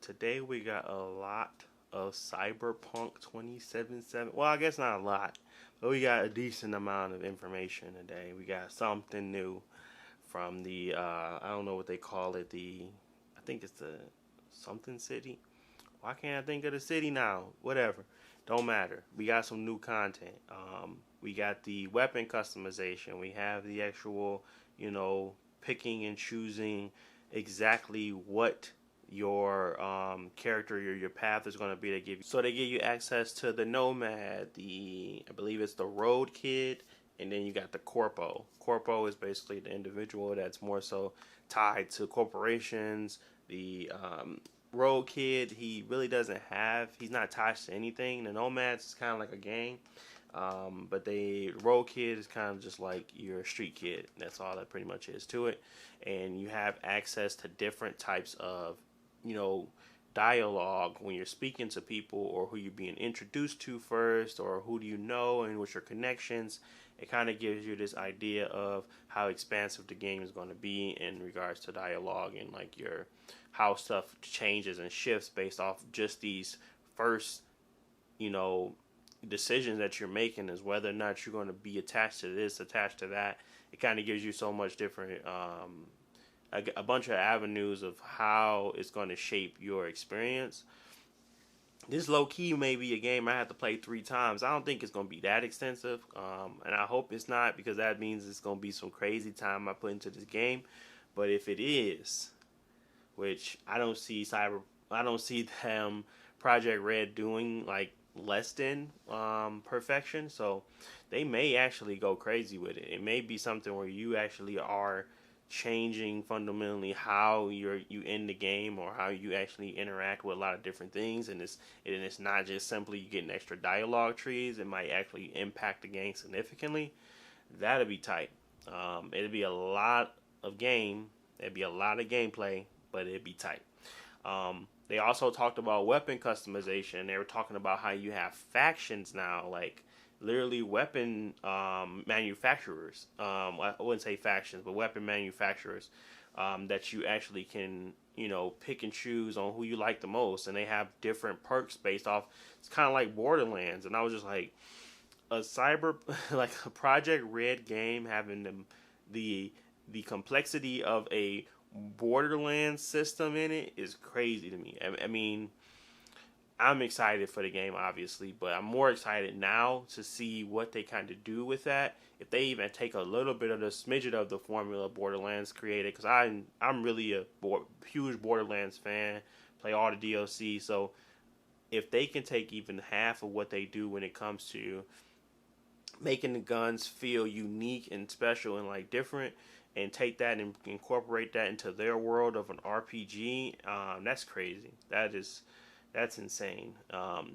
Today we got a lot of CyberPunk 2077. Well, I guess not a lot, but we got a decent amount of information today. We got something new from the I don't know what they call it. I think it's the something city. Why can't I think of the city now? Whatever, don't matter. We got some new content. We got the weapon customization. We have the actual, picking and choosing exactly what your character, your path is going to be. They give you, so they give you access to the nomad, I believe it's the road kid, and then you got the corpo. Corpo is basically the individual that's more so tied to corporations. The road kid, he really doesn't he's not attached to anything. The nomads is kind of like a gang. But the road kid is kind of just like your street kid. That's all that pretty much is to it. And you have access to different types of, dialogue when you're speaking to people, or who you're being introduced to first, or who do you know and what's your connections. It kind of gives you this idea of how expansive the game is going to be in regards to dialogue, and like how stuff changes and shifts based off just these first, decisions that you're making, is whether or not you're going to be attached to this, attached to that. It kind of gives you so much different, a bunch of avenues of how it's going to shape your experience. This low key may be a game I have to play 3 times. I don't think it's going to be that extensive, and I hope it's not, because that means it's going to be some crazy time I put into this game. But if it is, which I don't see them Project Red doing like less than perfection, so they may actually go crazy with it. It may be something where you actually are changing fundamentally how you end the game, or how you actually interact with a lot of different things, and it's not just simply you getting extra dialogue trees. It might actually impact the game significantly. That'd be tight. It'd be a lot of gameplay, but it'd be tight. They also talked about weapon customization. They were talking about how you have factions now, like literally weapon manufacturers. I wouldn't say factions, but weapon manufacturers that you actually can, pick and choose on who you like the most. And they have different perks based off. It's kind of like Borderlands. And I was just like, like a Project Red game having the complexity of a Borderlands system in it is crazy to me. I mean, I'm excited for the game, obviously, but I'm more excited now to see what they kind of do with that. If they even take a little bit of the smidget of the formula Borderlands created, because I'm really a huge Borderlands fan, play all the DLC. So if they can take even half of what they do when it comes to making the guns feel unique and special and like different, and take that and incorporate that into their world of an RPG, that's crazy. That's insane.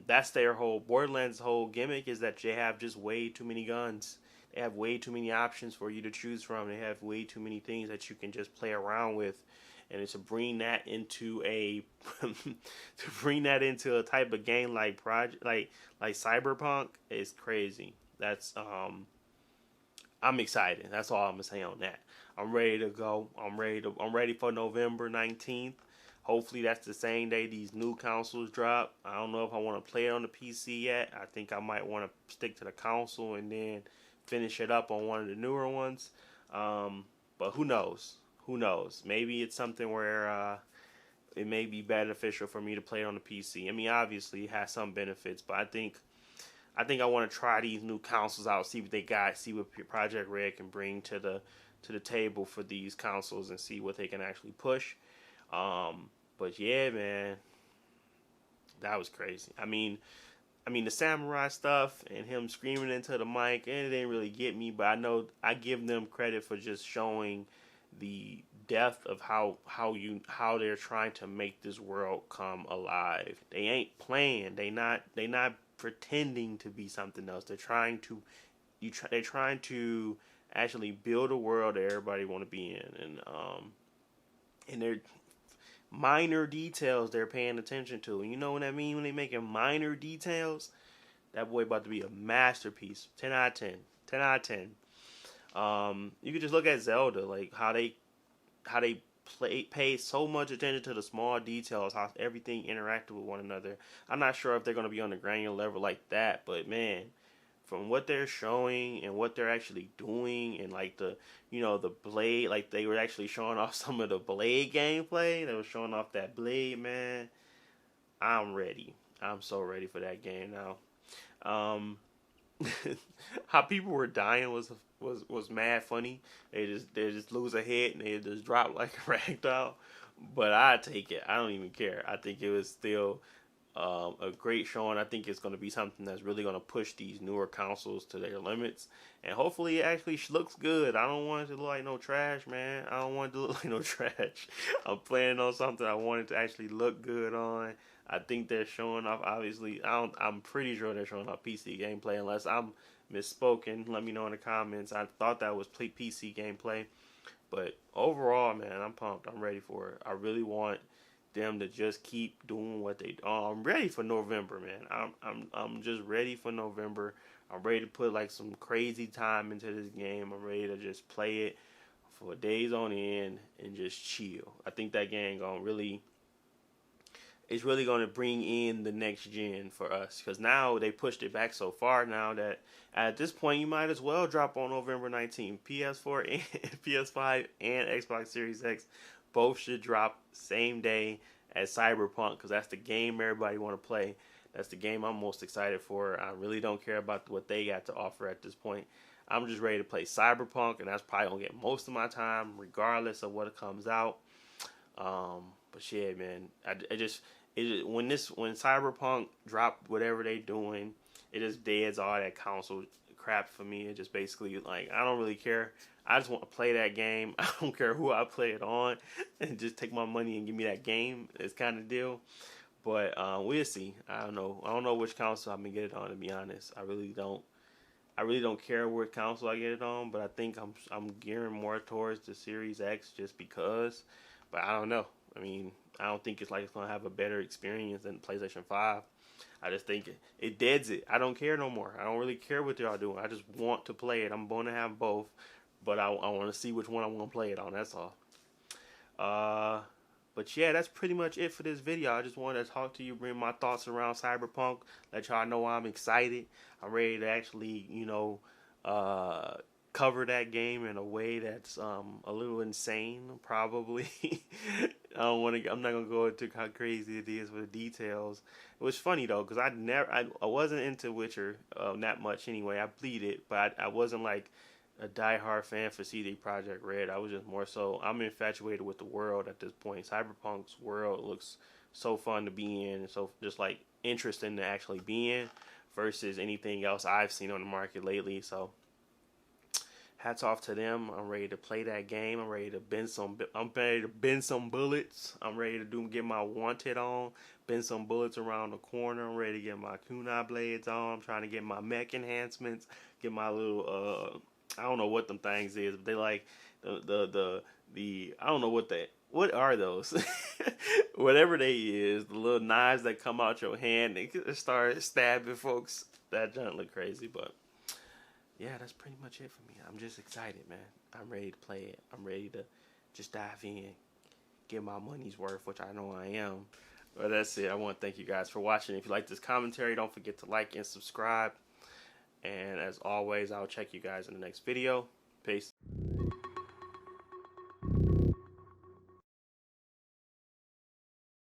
That's their whole Borderlands' whole gimmick, is that they have just way too many guns. They have way too many options for you to choose from. They have way too many things that you can just play around with, and to bring that into a type of game like CyberPunk is crazy. That's I'm excited. That's all I'm gonna say on that. I'm ready to go. I'm ready for November 19th. Hopefully that's the same day these new consoles drop. I don't know if I want to play it on the PC yet. I think I might want to stick to the console and then finish it up on one of the newer ones. But who knows? Who knows? Maybe it's something where it may be beneficial for me to play it on the PC. I mean, obviously it has some benefits, but I think I want to try these new consoles out, see what they got, see what Project Red can bring to the table for these consoles, and see what they can actually push. But yeah, man, that was crazy. I mean the samurai stuff and him screaming into the mic, and it didn't really get me, but I know I give them credit for just showing the depth of how they're trying to make this world come alive. They ain't playing. They not pretending to be something else. They're trying to actually build a world that everybody want to be in, and they're minor details they're paying attention to. And you know what I mean when they making minor details? That boy about to be a masterpiece. 10 out of 10. 10 out of 10. You could just look at Zelda, like how they paid so much attention to the small details, how everything interacted with one another. I'm not sure if they're going to be on the granular level like that, but man, from what they're showing and what they're actually doing, and like the blade, like they were actually showing off some of the blade gameplay. They were showing off that blade, man. I'm ready. I'm so ready for that game now. Um, how people were dying was mad funny. They just lose a head and they just drop like a rag doll. But I take it. I don't even care. I think it was still a great showing. I think it's going to be something that's really going to push these newer consoles to their limits, and hopefully it actually looks good. I don't want it to look like no trash, man. I don't want it to look like no trash. I'm planning on something I want it to actually look good on. I think they're showing off. Obviously, I'm pretty sure they're showing off PC gameplay, unless I'm misspoken. Let me know in the comments. I thought that was PC gameplay, but overall, man, I'm pumped. I'm ready for it. I really want them to just keep doing what they do. I'm ready for November, man. I'm just ready for November. I'm ready to put like some crazy time into this game. I'm ready to just play it for days on end and just chill. I think that game it's really going to bring in the next gen for us, because now they pushed it back so far now that at this point you might as well drop on November 19th. PS4 and PS5 and Xbox Series X both should drop same day as CyberPunk, because that's the game everybody want to play. That's the game I'm most excited for. I really don't care about what they got to offer at this point. I'm just ready to play CyberPunk, and that's probably going to get most of my time regardless of what comes out. But shit, man, when Cyberpunk dropped whatever they doing, it just deads all that console crap for me. It just basically, like, I don't really care. I just want to play that game. I don't care who I play it on, and just take my money and give me that game. It's kind of deal. But we'll see. I don't know. I don't know which console I'm gonna get it on, to be honest. I really don't. I really don't care what console I get it on, but I think I'm gearing more towards the Series X just because. But I don't know. I mean, I don't think it's like it's gonna have a better experience than PlayStation 5. I just think it deads it. I don't care no more. I don't really care what y'all doing. I just want to play it. I'm going to have both, but I want to see which one I'm going to play it on. That's all. But yeah, that's pretty much it for this video. I just wanted to talk to you, bring my thoughts around Cyberpunk, let y'all know I'm excited. I'm ready to actually, cover that game in a way that's a little insane, probably. I'm not gonna go into how crazy it is with the details. It was funny though, because I wasn't into Witcher that much anyway. I played it, but I wasn't like a diehard fan for CD Projekt Red. I was just more so, I'm infatuated with the world at this point. Cyberpunk's world looks so fun to be in, and so just like interesting to actually be in versus anything else I've seen on the market lately. So hats off to them. I'm ready to play that game. I'm ready to bend some bullets. I'm ready to get my wanted on, bend some bullets around the corner. I'm ready to get my kunai blades on. I'm trying to get my mech enhancements, get my little I don't know what them things is, but they like the I don't know what are those? Whatever they is, the little knives that come out your hand and start stabbing folks. That doesn't look crazy, but yeah, that's pretty much it for me. I'm just excited, man. I'm ready to play it. I'm ready to just dive in, get my money's worth, which I know I am. But that's it. I want to thank you guys for watching. If you like this commentary, don't forget to like and subscribe. And as always, I'll check you guys in the next video. Peace.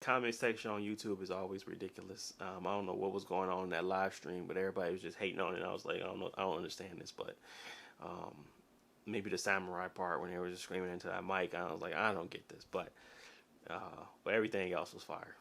Comment section on YouTube is always ridiculous. I don't know what was going on in that live stream, but everybody was just hating on it. I was like, I don't understand this, but maybe the samurai part when they were just screaming into that mic, I was like, I don't get this, but everything else was fire.